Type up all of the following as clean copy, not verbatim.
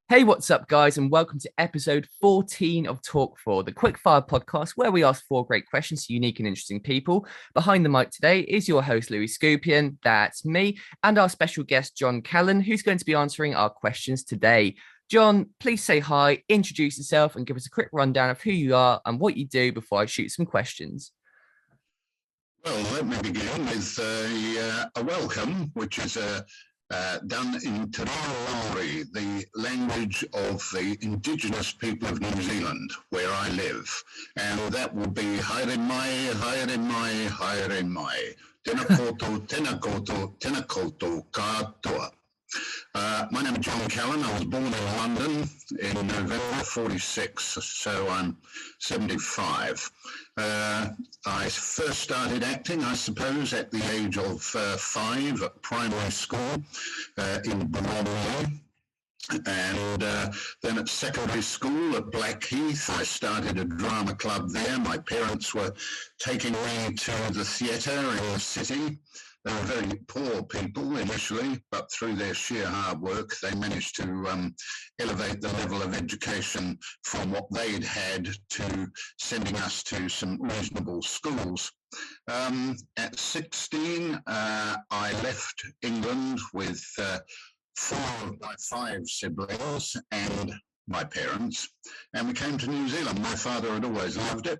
Hey, what's up, guys, and welcome to episode 14 of Talk4, the quickfire podcast where we ask four great questions to unique and interesting people. Behind the mic today is your host, Skupien, that's me, and our special guest, John Callen, who's going to be answering our questions today. John, please say hi, introduce yourself, and give us a quick rundown of who you are and what you do before I shoot some questions. Well, let me begin with a welcome, which is done in Te Reo, the language of the indigenous people of New Zealand, where I live. And that will be haere mai, haere mai, haere mai. Tēnā koutou, tēnā koutou, tēnā koutou katoa. My name is John Callen. I was born in London in November 46, so I'm 75. I first started acting, I suppose, at the age of 5 at primary school in Bologna. And then at secondary school at Blackheath, I started a drama club there. My parents were taking me to the theatre in the city. They were very poor people initially, but through their sheer hard work, they managed to elevate the level of education from what they'd had to sending us to some reasonable schools. At 16, I left England with 4 of my 5 siblings and my parents, and we came to New Zealand. My father had always loved it.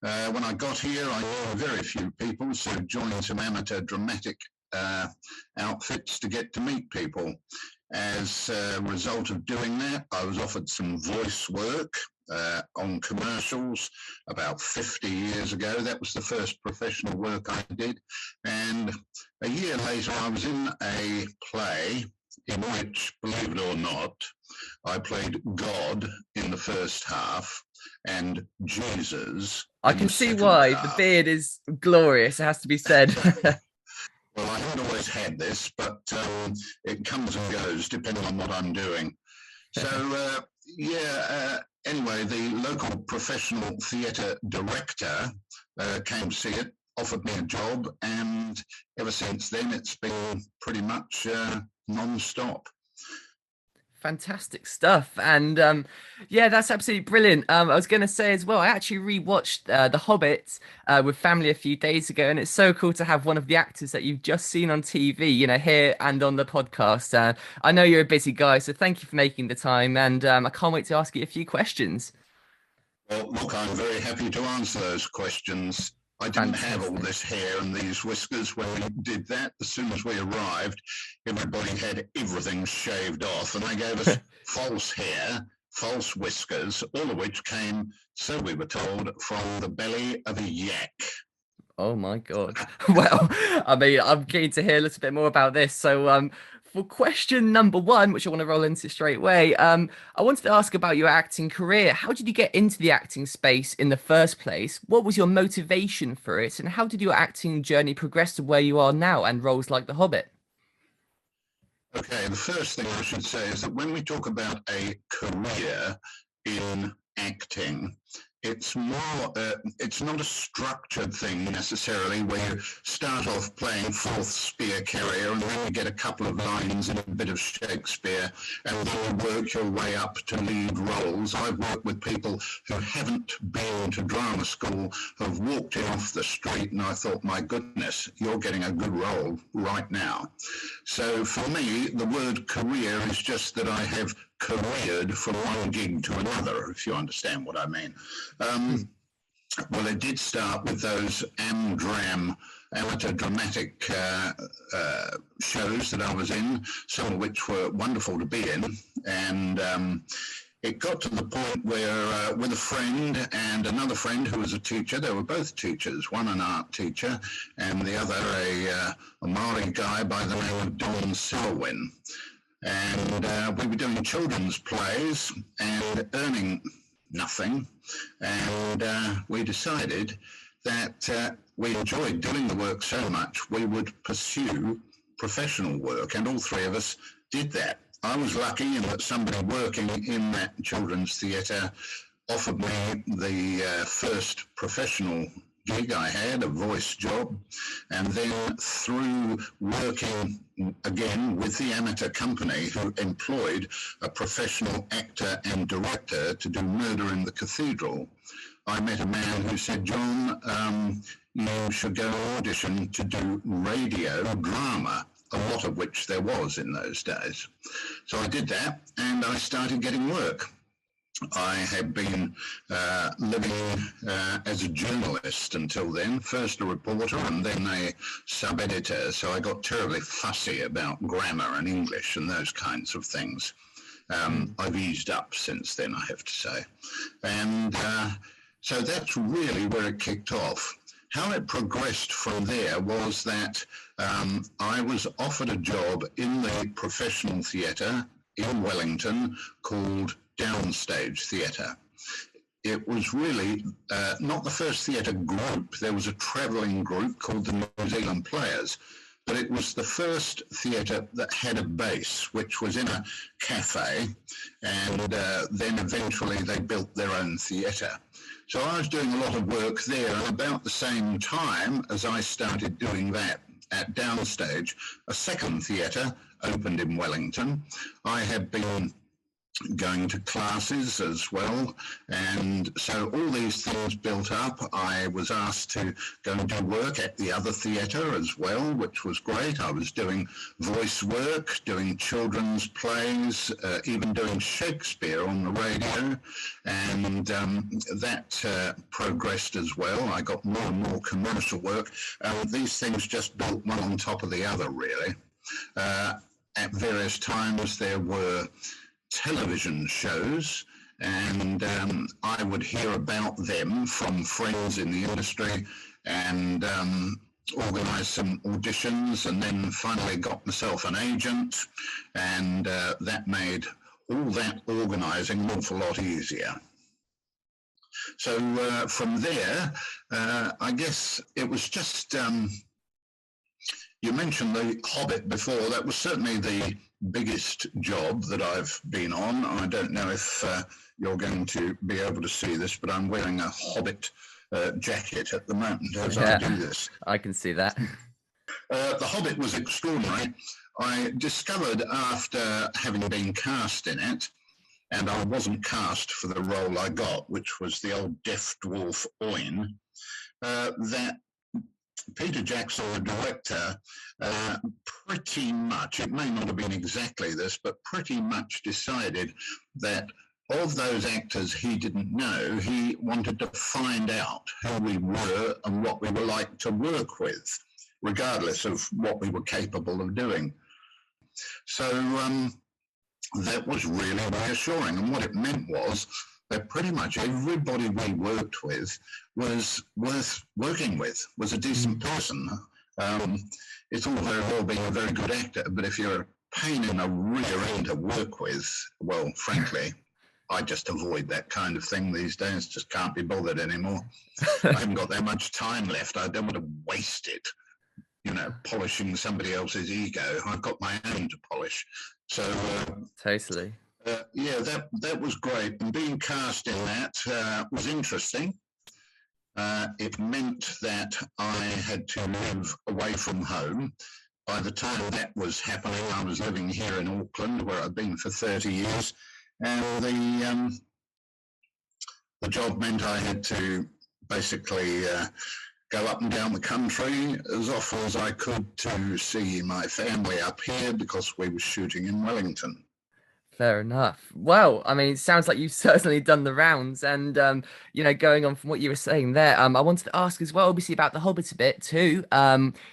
When I got here, I knew very few people, so joined some amateur dramatic outfits to get to meet people. As a result of doing that, I was offered some voice work on commercials about 50 years ago. That was the first professional work I did. And a year later, I was in a play in which, believe it or not, I played God in the first half and Jesus. I can see why. The beard is glorious, it has to be said. Well, I haven't always had this, but it comes and goes depending on what I'm doing. So, anyway, the local professional theatre director came to see it, offered me a job, and ever since then it's been pretty much non-stop. Fantastic stuff. And that's absolutely brilliant. I was going to say as well, I actually rewatched The Hobbit with family a few days ago, and it's so cool to have one of the actors that you've just seen on TV, here and on the podcast. I know you're a busy guy, so thank you for making the time, and I can't wait to ask you a few questions. Well, look, I'm very happy to answer those questions. I didn't have all this hair and these whiskers when we did that. As soon as we arrived, everybody had everything shaved off, and they gave us false hair, false whiskers, all of which came, so we were told, from the belly of a yak. Oh my God. Well, I mean, I'm keen to hear a little bit more about this. So for question number 1, which I want to roll into straight away, I wanted to ask about your acting career. How did you get into the acting space in the first place? What was your motivation for it? And how did your acting journey progress to where you are now and roles like The Hobbit? Okay, the first thing I should say is that when we talk about a career in acting, it's more, it's not a structured thing necessarily where you start off playing fourth spear carrier and then you get a couple of lines in a bit of Shakespeare and then you work your way up to lead roles. I've worked with people who haven't been to drama school, who've walked in off the street, and I thought, my goodness, you're getting a good role right now. So for me, the word career is just that I have careered from one gig to another, if you understand what I mean. Well, it did start with those amateur dramatic shows that I was in, some of which were wonderful to be in. And it got to the point where with a friend and another friend who was a teacher, they were both teachers, one an art teacher and the other a Maori guy by the name of Don Selwyn. And we were doing children's plays and earning nothing. And we decided that we enjoyed doing the work so much we would pursue professional work. And all 3 of us did that. I was lucky in that somebody working in that children's theatre offered me the first professional gig I had, a voice job, and then through working again with the amateur company who employed a professional actor and director to do Murder in the Cathedral, I met a man who said, John, you should go audition to do radio drama, a lot of which there was in those days. So I did that, and I started getting work. I had been living as a journalist until then, first a reporter and then a sub-editor, so I got terribly fussy about grammar and English and those kinds of things. I've eased up since then, I have to say. And so that's really where it kicked off. How it progressed from there was that I was offered a job in the professional theatre in Wellington called Downstage Theatre. It was really not the first theatre group. There was a travelling group called the New Zealand Players, but it was the first theatre that had a base, which was in a cafe, and then eventually they built their own theatre. So I was doing a lot of work there, and about the same time as I started doing that at Downstage, a second theatre opened in Wellington. I had been going to classes as well, and so all these things built up. I was asked to go and do work at the other theatre as well, which was great. I was doing voice work, doing children's plays, even doing Shakespeare on the radio, and that progressed as well. I got more and more commercial work. These things just built one on top of the other, really. At various times there were television shows, and I would hear about them from friends in the industry and organised some auditions, and then finally got myself an agent, and that made all that organising an awful lot easier. So from there, I guess it was just, you mentioned the Hobbit before. That was certainly the biggest job that I've been on. I don't know if you're going to be able to see this, but I'm wearing a Hobbit jacket at the moment as I do this. I can see that. The Hobbit was extraordinary. I discovered after having been cast in it, and I wasn't cast for the role I got, which was the old deaf dwarf Glóin, that Peter Jackson, the director, pretty much, it may not have been exactly this, but pretty much decided that of those actors he didn't know, he wanted to find out who we were and what we were like to work with, regardless of what we were capable of doing. So that was really reassuring. And what it meant was that pretty much everybody we worked with was worth working with, was a decent person. It's all very well being a very good actor, but if you're a pain in the rear end to work with, well, frankly, I just avoid that kind of thing these days. Just can't be bothered anymore. I haven't got that much time left. I don't want to waste it, you know, polishing somebody else's ego. I've got my own to polish. So totally. Yeah, that was great. And being cast in that was interesting. It meant that I had to live away from home. By the time that was happening, I was living here in Auckland, where I'd been for 30 years. And the job meant I had to basically go up and down the country as often as I could to see my family up here, because we were shooting in Wellington. Fair enough. Well, I mean, it sounds like you've certainly done the rounds, and you know, going on from what you were saying there, I wanted to ask as well, obviously, about The Hobbit a bit too.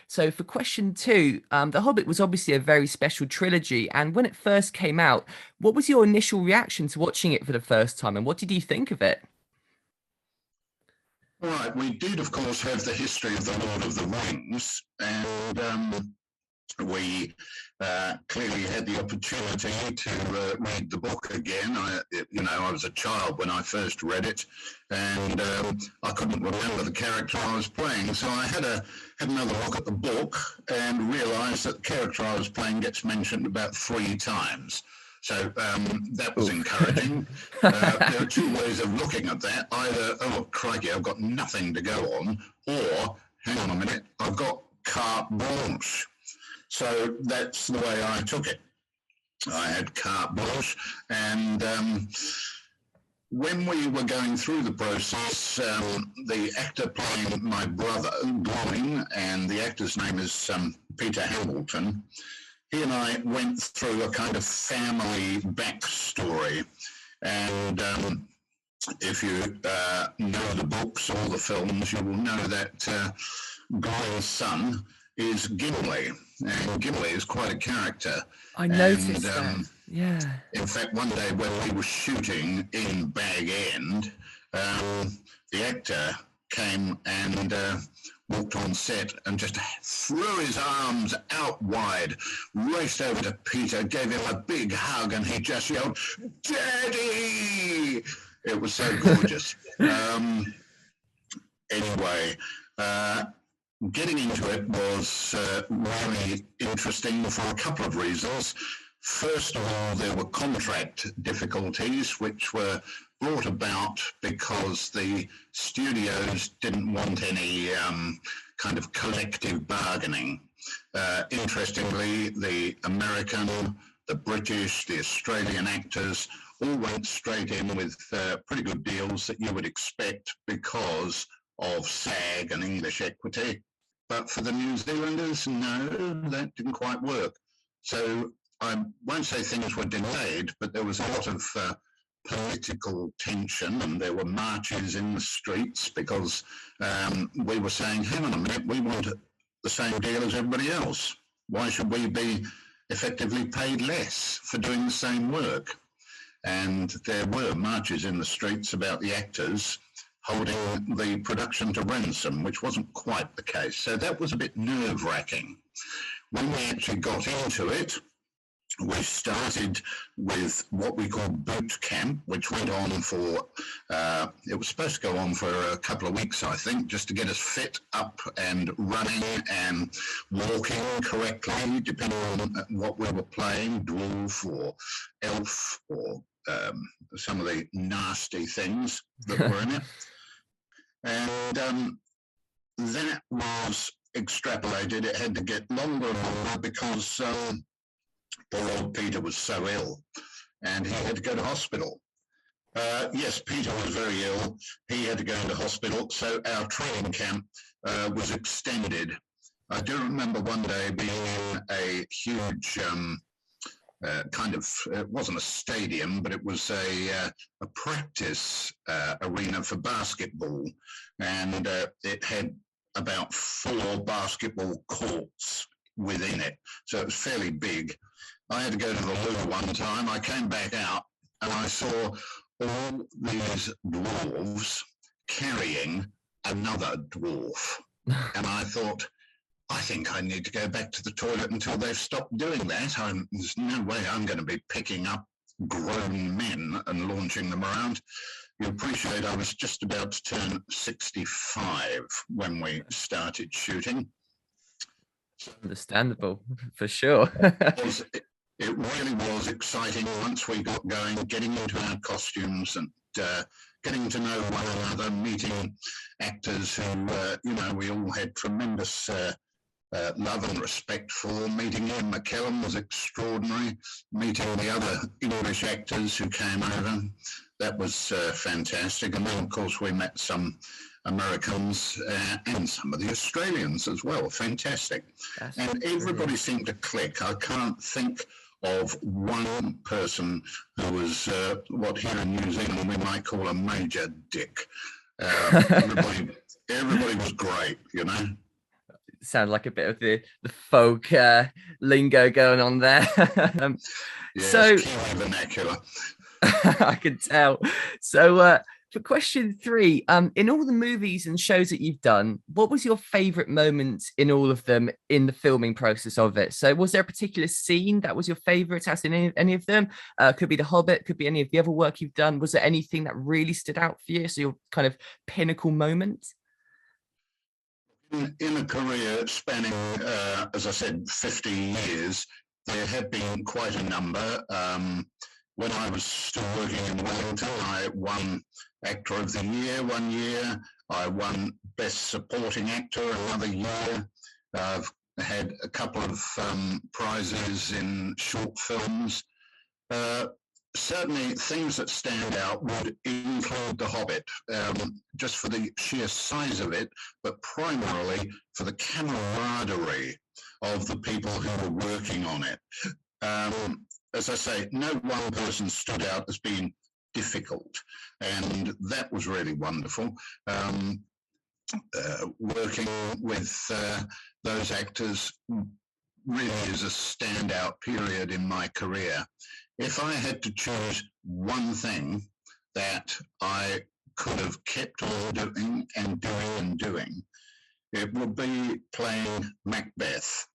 So for question 2, The Hobbit was obviously a very special trilogy, and when it first came out, what was your initial reaction to watching it for the first time, and what did you think of it? Right, we did, of course, have the history of the Lord of the Rings, and we clearly had the opportunity to read the book again. I was a child when I first read it, and I couldn't remember the character I was playing. So I had another look at the book and realised that the character I was playing gets mentioned about 3 times. So that was encouraging. There are two ways of looking at that. Either, oh, crikey, I've got nothing to go on, or, hang on a minute, I've got carte blanche. So that's the way I took it. I had carte blanche, and when we were going through the process, the actor playing my brother, Glóin, and the actor's name is Peter Hamilton, he and I went through a kind of family backstory. And if you know the books or the films, you will know that Glóin's son is Gimli, and Gimli is quite a character. I noticed that. Yeah. In fact, one day when we were shooting in Bag End, the actor came and walked on set and just threw his arms out wide, raced over to Peter, gave him a big hug, and he just yelled, "Daddy!" It was so gorgeous. Anyway, getting into it was really interesting for a couple of reasons. First of all, there were contract difficulties which were brought about because the studios didn't want any kind of collective bargaining. Interestingly, the American, the British, the Australian actors all went straight in with pretty good deals that you would expect because of SAG and English equity. But for the New Zealanders, no, that didn't quite work. So I won't say things were delayed, but there was a lot of political tension, and there were marches in the streets because we were saying, hang on a minute, we want the same deal as everybody else. Why should we be effectively paid less for doing the same work? And there were marches in the streets about the actors holding the production to ransom, which wasn't quite the case. So that was a bit nerve-wracking. When we actually got into it, we started with what we call boot camp, which went on for, it was supposed to go on for a couple of weeks, I think, just to get us fit up and running and walking correctly, depending on what we were playing, dwarf or elf or some of the nasty things that were in it. And that was extrapolated. It had to get longer and longer because poor old Peter was so ill and he had to go to hospital. Yes, Peter was very ill. He had to go into hospital, so our training camp was extended. I do remember one day being in a huge kind of, it wasn't a stadium, but it was a practice arena for basketball, and it had about 4 basketball courts within it, so it was fairly big. I had to go to the loo one time. I came back out and I saw all these dwarves carrying another dwarf, and I thought, I think I need to go back to the toilet until they've stopped doing that. There's no way I'm going to be picking up grown men and launching them around. You appreciate I was just about to turn 65 when we started shooting. Understandable, for sure. It really was exciting once we got going, getting into our costumes and getting to know one another, meeting actors who, we all had tremendous love and respect for. Meeting Ian McKellen was extraordinary. Meeting the other English actors who came over, that was fantastic. And then, of course, we met some Americans and some of the Australians as well. Fantastic. And everybody seemed to click. I can't think of one person who was what here in New Zealand we might call a major dick. Everybody was great, you know. Sounds like a bit of the folk lingo going on there. Yes, so Kiwi vernacular. I can tell. So for question 3, in all the movies and shows that you've done, what was your favorite moment in all of them in the filming process of it? So was there a particular scene that was your favorite as in any of them? Could be The Hobbit, could be any of the other work you've done. Was there anything that really stood out for you? So your kind of pinnacle moment? In a career spanning, as I said, 50 years, there have been quite a number. When I was still working in Wellington, I won Actor of the Year one year. I won Best Supporting Actor another year. I've had a couple of prizes in short films. Certainly things that stand out would include The Hobbit, just for the sheer size of it, but primarily for the camaraderie of the people who were working on it. As I say, no one person stood out as being difficult, and that was really wonderful. Working with those actors really is a standout period in my career. If I had to choose one thing that I could have kept on doing and doing and doing, it would be playing Macbeth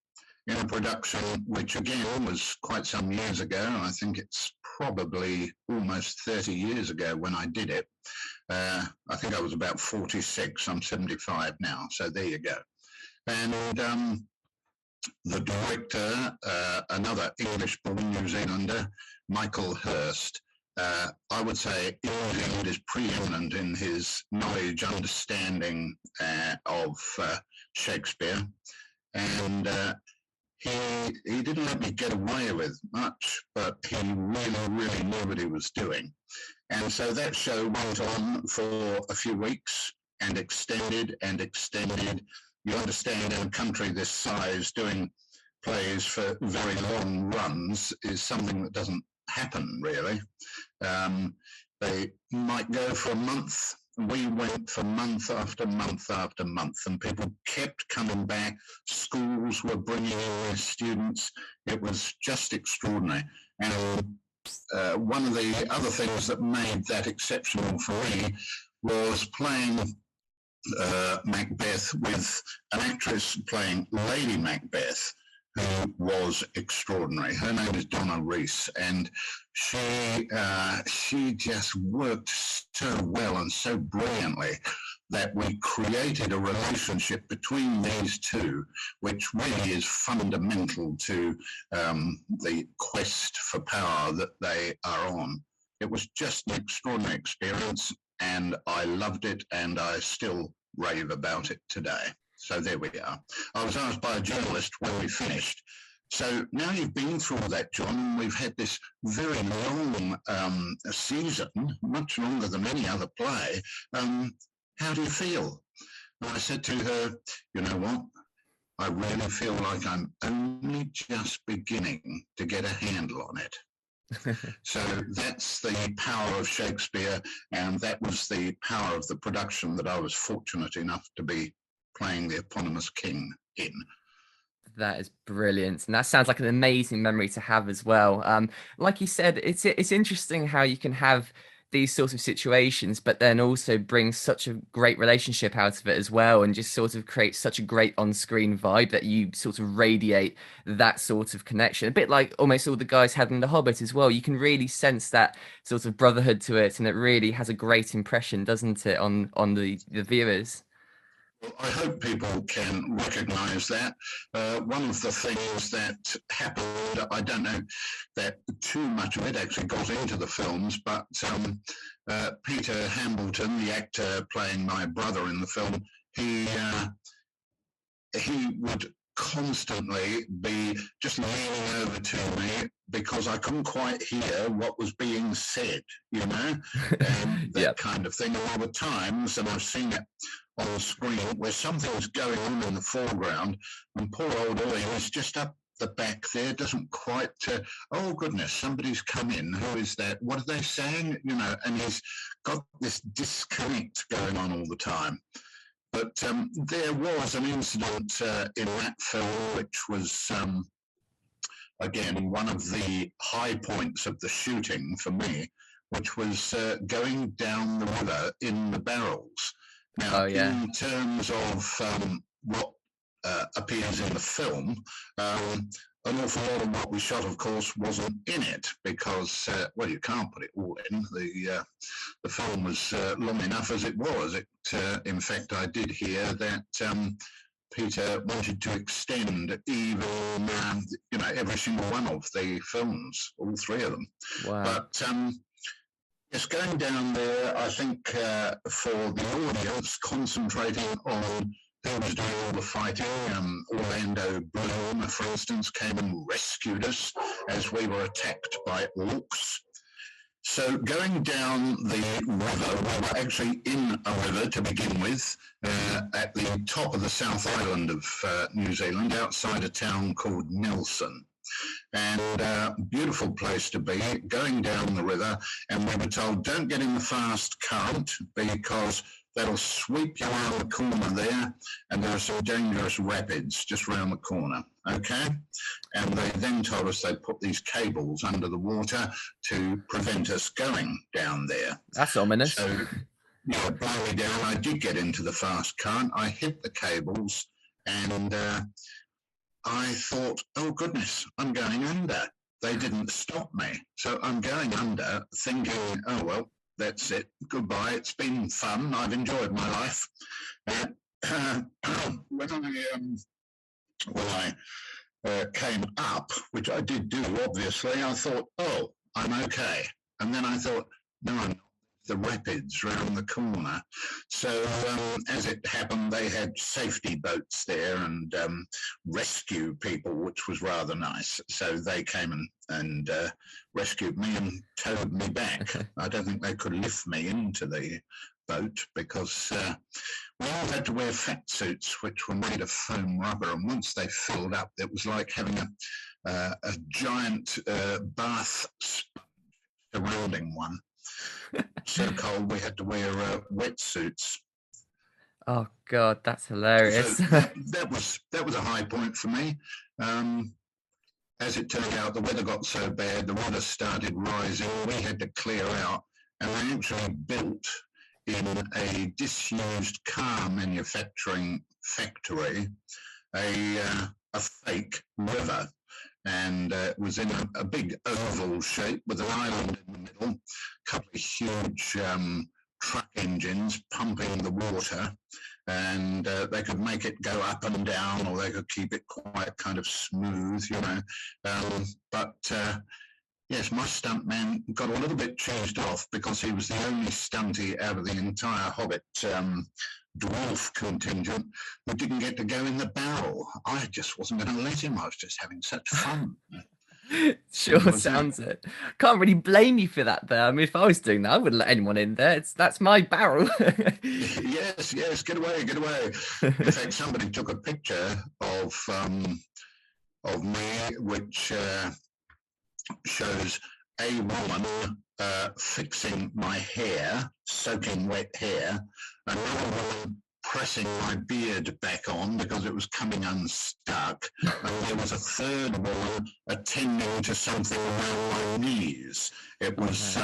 in a production which again was quite some years ago. I think it's probably almost 30 years ago when I did it. I think I was about 46. I'm 75 now, so there you go. And the director, another English-born New Zealander, Michael Hurst, I would say New Zealand is preeminent in his knowledge, understanding of Shakespeare. And he didn't let me get away with much, but he really knew what he was doing. And so that show went on for a few weeks and extended and extended. You understand, in a country this size, doing plays for very long runs is something that doesn't happen, really. They might go for a month. We went for month after month after month, and people kept coming back. Schools were bringing in their students. It was just extraordinary. And one of the other things that made that exceptional for me was playing Macbeth with an actress playing Lady Macbeth, who was extraordinary. Her name is Donna Reese, and she just worked so well and so brilliantly that we created a relationship between these two, which really is fundamental to the quest for power that they are on. It was just an extraordinary experience, and I loved it, and I still rave about it today. So there we are. I was asked by a journalist when we finished, so now you've been through all that, John, and we've had this very long season, much longer than any other play. How do you feel? And I said to her, you know what? I really feel like I'm only just beginning to get a handle on it. So that's the power of Shakespeare, and that was the power of the production that I was fortunate enough to be playing the eponymous king in. That is brilliant, and that sounds like an amazing memory to have as well. Like you said, it's interesting how you can have these sorts of situations, but then also bring such a great relationship out of it as well, and just sort of create such a great on-screen vibe that you sort of radiate that sort of connection. A bit like almost all the guys had in The Hobbit as well. You can really sense that sort of brotherhood to it, and it really has a great impression, doesn't it, on the viewers? Well, I hope people can recognise that. One of the things that happened, I don't know that too much of it actually got into the films, but Peter Hambleton, the actor playing my brother in the film, he would constantly be just leaning over to me because I couldn't quite hear what was being said, you know, and that kind of thing. And there were times, and I've seen it on the screen, where something's going on in the foreground, and poor old Ollie was just up the back there, doesn't quite, oh goodness, somebody's come in, who is that, what are they saying, you know, and he's got this disconnect going on all the time. But there was an incident in that film which was, again, one of the high points of the shooting for me, which was going down the river in the barrels. Now, in terms of what appears in the film, an awful lot of what we shot, of course, wasn't in it because, well, you can't put it all in. The film was long enough as it was. In fact, I did hear that Peter wanted to extend even, every single one of the films, all three of them. Wow. But yes, going down there, I think for the audience, concentrating on who was doing all the fighting. Orlando Bloom, for instance, came and rescued us as we were attacked by orcs. So going down the river, we were actually in a river to begin with, at the top of the South Island of New Zealand, outside a town called Nelson. And beautiful place to be, going down the river, and we were told, don't get in the fast current because that'll sweep you around the corner there, and there are some dangerous rapids just round the corner, okay? And they then told us they'd put these cables under the water to prevent us going down there. That's ominous. So, yeah, by me down, I did get into the fast current. I hit the cables, and I thought, oh, goodness, I'm going under. They didn't stop me. So I'm going under, thinking, oh, well, that's it. Goodbye. It's been fun. I've enjoyed my life. When I came up, which I did do, obviously, I thought, oh, I'm okay. And then I thought, no, I'm not. The rapids round the corner. So as it happened, they had safety boats there and rescue people, which was rather nice. So they came and rescued me and towed me back. I don't think they could lift me into the boat because we all had to wear fat suits, which were made of foam rubber. And once they filled up, it was like having a giant bath sponge surrounding one. So cold we had to wear wetsuits. Oh God, that's hilarious. So that was a high point for me. As it turned out, the weather got so bad, the water started rising. We had to clear out, and they actually built in a disused car manufacturing factory a fake river. And it was in a big oval shape with an island in the middle, a couple of huge truck engines pumping the water, and they could make it go up and down, or they could keep it quite kind of smooth, you know. But yes, my stuntman got a little bit cheesed off because he was the only stunty out of the entire Hobbit dwarf contingent who didn't get to go in the barrel. I just wasn't going to let him. I was just having such fun. Sure sounds it. Can't really blame you for that there. I mean, if I was doing that, I wouldn't let anyone in there. That's my barrel. Yes, get away. In fact, somebody took a picture of me, which shows a woman fixing my hair, soaking wet hair, another woman pressing my beard back on because it was coming unstuck, and there was a third woman attending to something around my knees. It was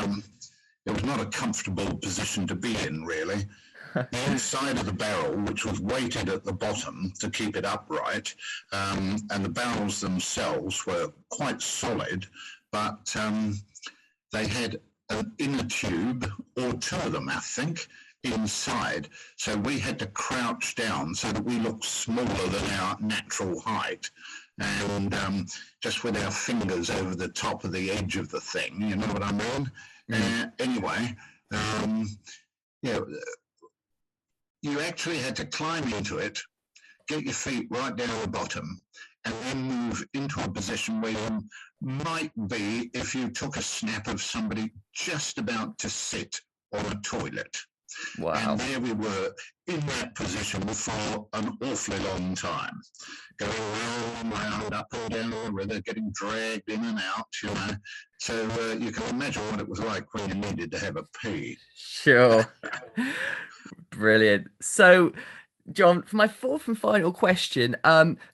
not a comfortable position to be in, really. The inside of the barrel, which was weighted at the bottom to keep it upright, and the barrels themselves were quite solid, but they had an inner tube, or two of them, I think, inside. So we had to crouch down so that we looked smaller than our natural height, and just with our fingers over the top of the edge of the thing, you know what I mean? Anyway, you actually had to climb into it, get your feet right down the bottom, and then move into a position where you might be if you took a snap of somebody just about to sit on a toilet. Wow. And there we were in that position for an awfully long time, going round and round, up and down the river, getting dragged in and out, you know. So you can imagine what it was like when you needed to have a pee. Sure. Brilliant. So, John, for my fourth and final question,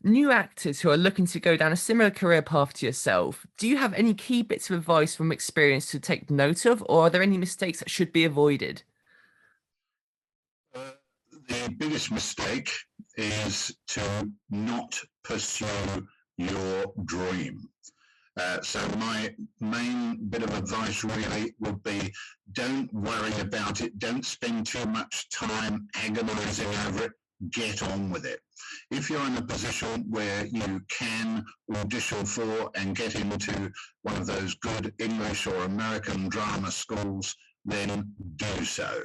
new actors who are looking to go down a similar career path to yourself, do you have any key bits of advice from experience to take note of, or are there any mistakes that should be avoided? The biggest mistake is to not pursue your dream. So my main bit of advice really would be, don't worry about it. Don't spend too much time agonizing over it. get on with it. If you're in a position where you can audition for and get into one of those good English or American drama schools, then do so.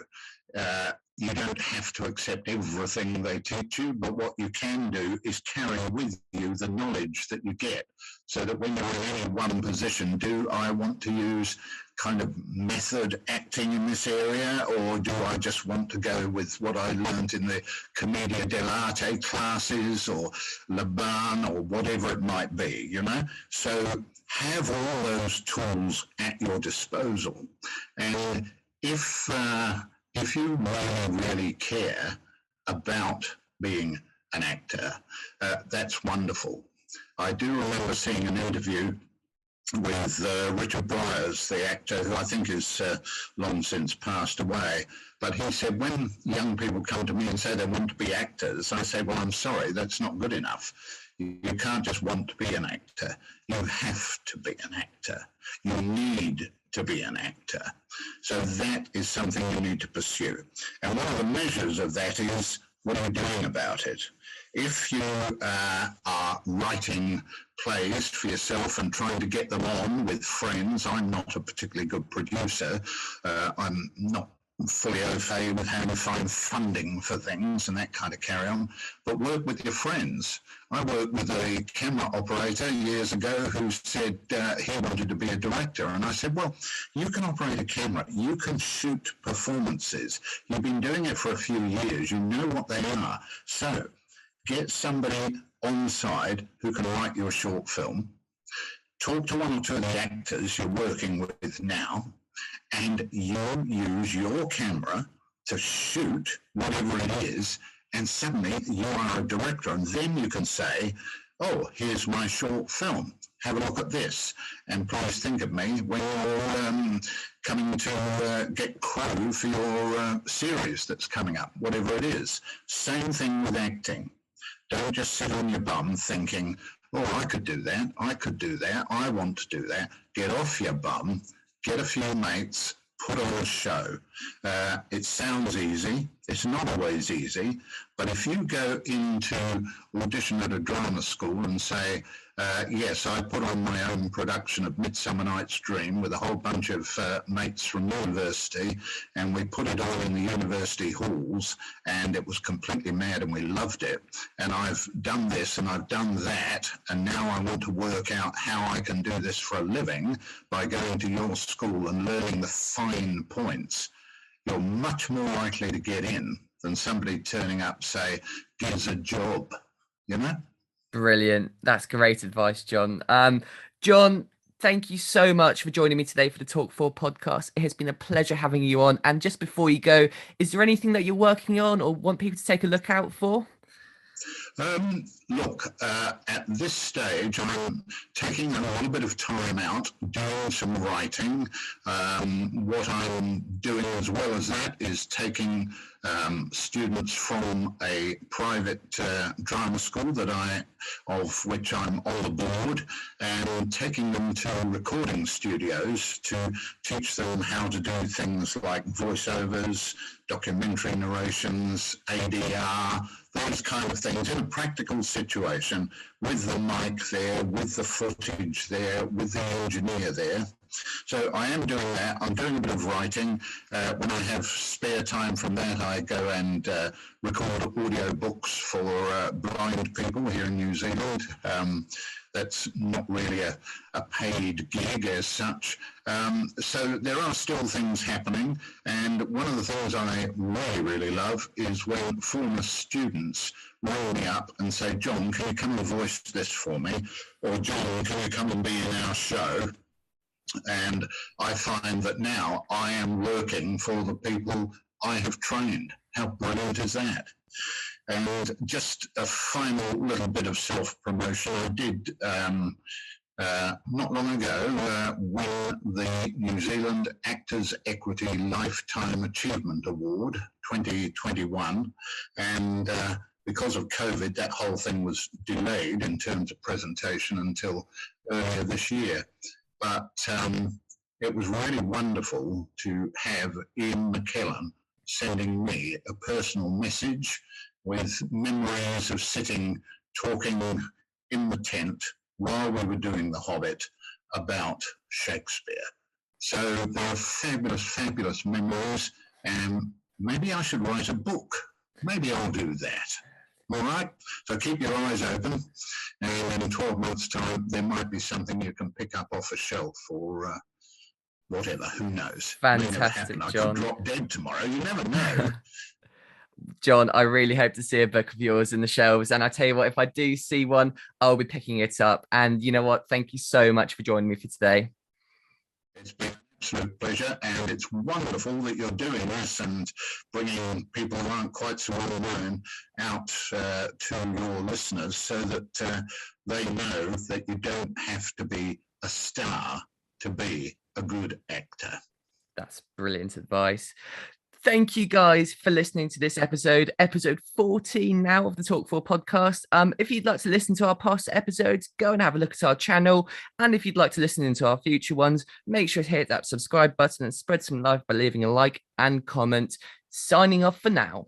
You don't have to accept everything they teach you, but what you can do is carry with you the knowledge that you get, so that when you're in any one position, do I want to use kind of method acting in this area, or do I just want to go with what I learned in the Commedia dell'arte classes or Le Bain or whatever it might be, you know? So have all those tools at your disposal. And if you really, really care about being an actor, that's wonderful. I do remember seeing an interview with Richard Bryars, the actor, who I think is long since passed away. But he said, when young people come to me and say they want to be actors, I say, well, I'm sorry, that's not good enough. You can't just want to be an actor. You have to be an actor. You need to be an actor. So that is something you need to pursue. And one of the measures of that is, what are you doing about it? If you are writing plays for yourself and trying to get them on with friends, I'm not a particularly good producer. I'm not fully au fait with how to find funding for things and that kind of carry on, but work with your friends. I worked with a camera operator years ago who said he wanted to be a director, and I said, well, you can operate a camera, you can shoot performances, you've been doing it for a few years, you know what they are, so get somebody on side who can write you a short film, talk to one or two of the actors you're working with now, and you use your camera to shoot whatever it is, and suddenly you are a director, and then you can say, oh, here's my short film, have a look at this, and please think of me when you're coming to get crew for your series that's coming up, whatever it is. Same thing with acting. Don't just sit on your bum thinking, oh, I could do that, I could do that, I want to do that. Get off your bum, get a few mates, put on a show. It sounds easy. It's not always easy. But if you go into audition at a drama school and say, yes, I put on my own production of Midsummer Night's Dream with a whole bunch of mates from university, and we put it on in the university halls, and it was completely mad, and we loved it. And I've done this and I've done that, and now I want to work out how I can do this for a living by going to your school and learning the fine points. You're much more likely to get in than somebody turning up, say, gives a job, you know? Brilliant. That's great advice, John. John, thank you so much for joining me today for the Talk4 podcast. It has been a pleasure having you on. And just before you go, is there anything that you're working on or want people to take a look out for? Look, at this stage, I'm taking a little bit of time out, doing some writing. What I'm doing as well as that is taking students from a private drama school of which I'm on the board, and taking them to recording studios to teach them how to do things like voiceovers, documentary narrations, ADR, those kind of things in a practical situation with the mic there, with the footage there, with the engineer there. So I am doing that. I'm doing a bit of writing. When I have spare time from that, I go and record audio books for blind people here in New Zealand. That's not really a paid gig as such. So there are still things happening. And one of the things I really, really love is when former students ring me up and say, John, can you come and voice this for me? Or John, can you come and be in our show? And I find that now I am working for the people I have trained. How brilliant is that? And just a final little bit of self-promotion. I did, not long ago, win the New Zealand Actors Equity Lifetime Achievement Award 2021. And because of COVID, that whole thing was delayed in terms of presentation until earlier this year. But it was really wonderful to have Ian McKellen sending me a personal message with memories of sitting, talking in the tent while we were doing The Hobbit about Shakespeare. So there are fabulous, fabulous memories, and maybe I should write a book. Maybe I'll do that. All right, so keep your eyes open, and in 12 months' time, there might be something you can pick up off a shelf or whatever, who knows? Fantastic, I John. could drop dead tomorrow, you never know. John, I really hope to see a book of yours in the shelves. And I tell you what, if I do see one, I'll be picking it up. And you know what? Thank you so much for joining me for today. It's been an absolute pleasure, and it's wonderful that you're doing this and bringing people who aren't quite so well known out to your listeners, so that they know that you don't have to be a star to be a good actor. That's brilliant advice. Thank you guys for listening to this episode 14 now of the Talk4 podcast. If you'd like to listen to our past episodes, go and have a look at our channel. And if you'd like to listen into our future ones, make sure to hit that subscribe button and spread some love by leaving a like and comment. Signing off for now.